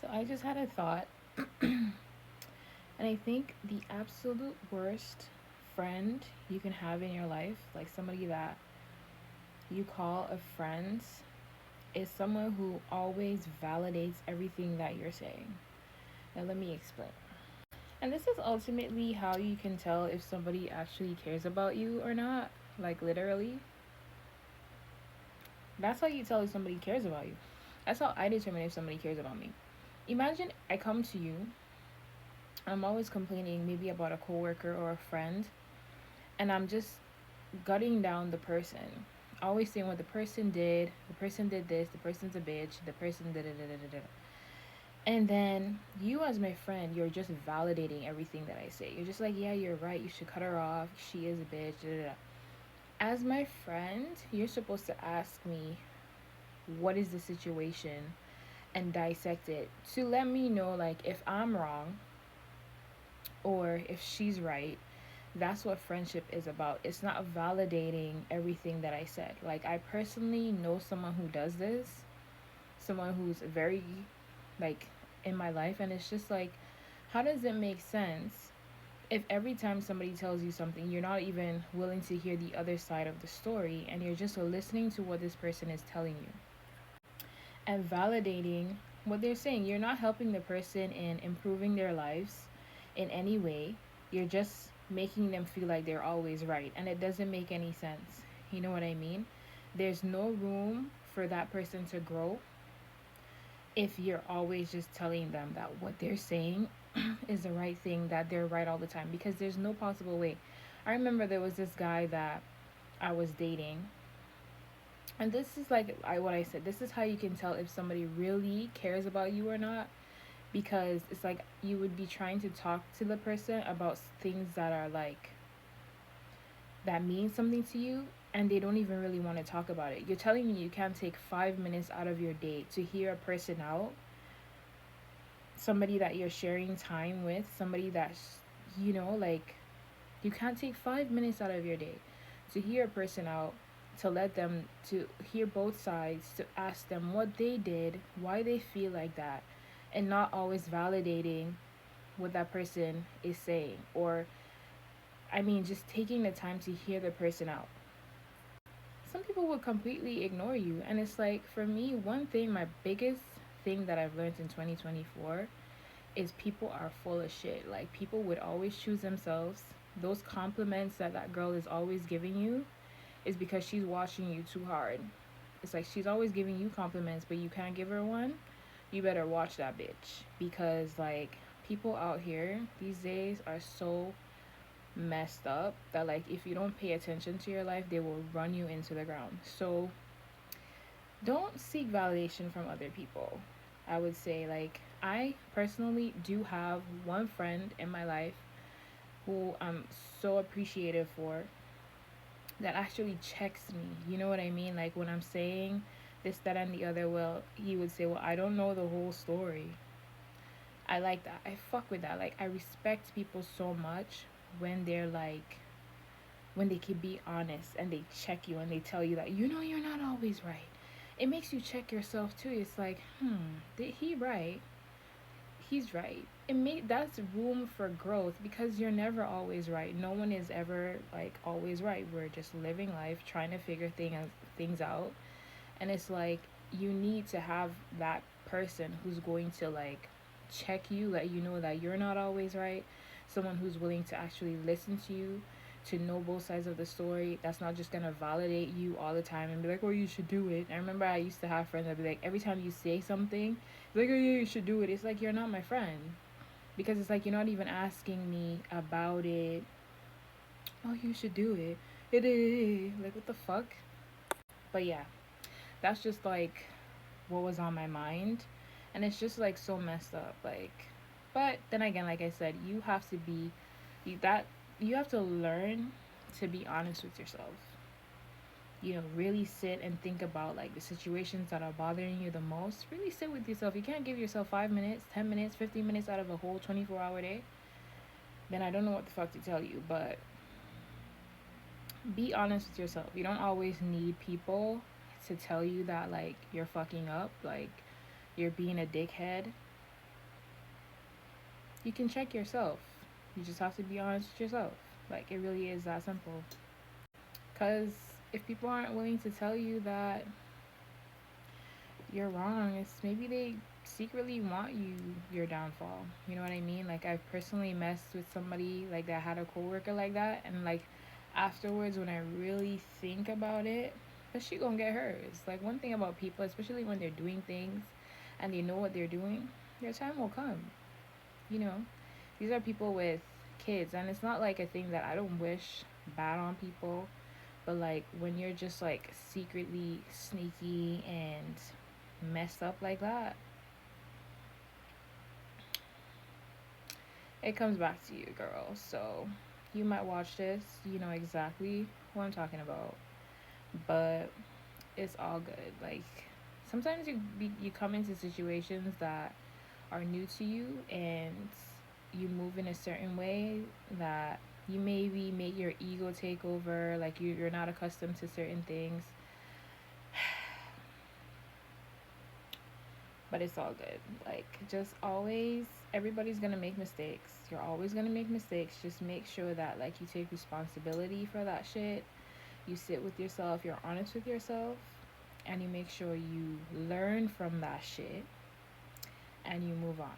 So I just had a thought, and I think the absolute worst friend you can have in your life, like somebody that you call a friend, is someone who always validates everything that you're saying. Now, let me explain. And this is ultimately how you can tell if somebody actually cares about you or not. Like, literally. That's how you tell if somebody cares about you. That's how I determine if somebody cares about me. Imagine I come to you, I'm always complaining maybe about a coworker or a friend, and I'm just gutting down the person. Always saying what the person did this, the person's a bitch, the person did it. And then you, as my friend, you're just validating everything that I say. You're just like, yeah, you're right. You should cut her off. She is a bitch. Da, da, da. As my friend, you're supposed to ask me what is the situation and dissect it to let me know, like, if I'm wrong or if she's right. That's what friendship is about. It's not validating everything that I said. Like, I personally know someone who does this, someone who's very, like, in my life, and it's just like, how does it make sense if every time somebody tells you something, you're not even willing to hear the other side of the story and you're just listening to what this person is telling you and validating what they're saying? You're not helping the person in improving their lives in any way. You're just making them feel like they're always right, and it doesn't make any sense. You know what I mean? There's no room for that person to grow if you're always just telling them that what they're saying is the right thing, that they're right all the time, because there's no possible way. I remember there was this guy that I was dating, and this is like what I said, this is how you can tell if somebody really cares about you or not, because it's like you would be trying to talk to the person about things that are like that mean something to you, and they don't even really want to talk about it. You're telling me you can't take 5 minutes out of your day to hear a person out, somebody that you're sharing time with, somebody that's, like, you can't take 5 minutes out of your day to hear a person out, to let them, to hear both sides, to ask them what they did, why they feel like that, and not always validating what that person is saying. Or, I mean, just taking the time to hear the person out. Some people will completely ignore you. And it's like, for me, one thing, my biggest thing that I've learned in 2024 is people are full of shit. Like, people would always choose themselves. Those compliments that that girl is always giving you is because she's watching you too hard. It's like she's always giving you compliments, but you can't give her one. You better watch that bitch, because, like, people out here these days are so messed up that, like, if you don't pay attention to your life, they will run you into the ground. So don't seek validation from other people. I would say, like, I personally do have one friend in my life who I'm so appreciative for, that actually checks me. You know what I mean? Like, when I'm saying this, that, and the other, well, he would say, well, I don't know the whole story. I like that. I fuck with that. Like, I respect people so much when they're like, when they can be honest and they check you and they tell you that, you're not always right. It makes you check yourself too. It's like, did he right? He's right. That's room for growth, because you're never always right. No one is ever, like, always right. We're just living life trying to figure things out. And it's like, you need to have that person who's going to, like, check you, let you know that you're not always right. Someone who's willing to actually listen to you, to know both sides of the story. That's not just gonna validate you all the time and be like, oh, you should do it. I remember I used to have friends that be like, every time you say something, like, oh yeah, you should do it. It's like, you're not my friend, because it's like, you're not even asking me about it. Oh, you should do it. It is like, what the fuck. But yeah, that's just like what was on my mind, and it's just like so messed up. Like, but then again, like I said, you have to be that you have to learn to be honest with yourself. Really sit and think about, like, the situations that are bothering you the most. Really sit with yourself. You can't give yourself 5 minutes, 10 minutes, 15 minutes out of a whole 24-hour day. Then I don't know what the fuck to tell you. But be honest with yourself. You don't always need people to tell you that, like, you're fucking up, like, you're being a dickhead. You can check yourself. You just have to be honest with yourself. Like, it really is that simple. Because if people aren't willing to tell you that you're wrong, it's maybe they secretly want your downfall. You know what I mean? Like, I've personally messed with somebody like that, had a coworker like that, and like afterwards when I really think about it, but she gonna get hers. Like, one thing about people, especially when they're doing things and they know what they're doing, their time will come. You know, these are people with kids, and it's not like a thing that I don't wish bad on people, but like when you're just like secretly sneaky and messed up like that, it comes back to you, girl. So you might watch this, you know exactly what I'm talking about, but it's all good. Like, sometimes you come into situations that are new to you, and you move in a certain way that you maybe make your ego take over. Like, you're not accustomed to certain things, but it's all good. Like, just always, everybody's gonna make mistakes. You're always gonna make mistakes. Just make sure that like you take responsibility for that shit. You sit with yourself, you're honest with yourself, and you make sure you learn from that shit and you move on.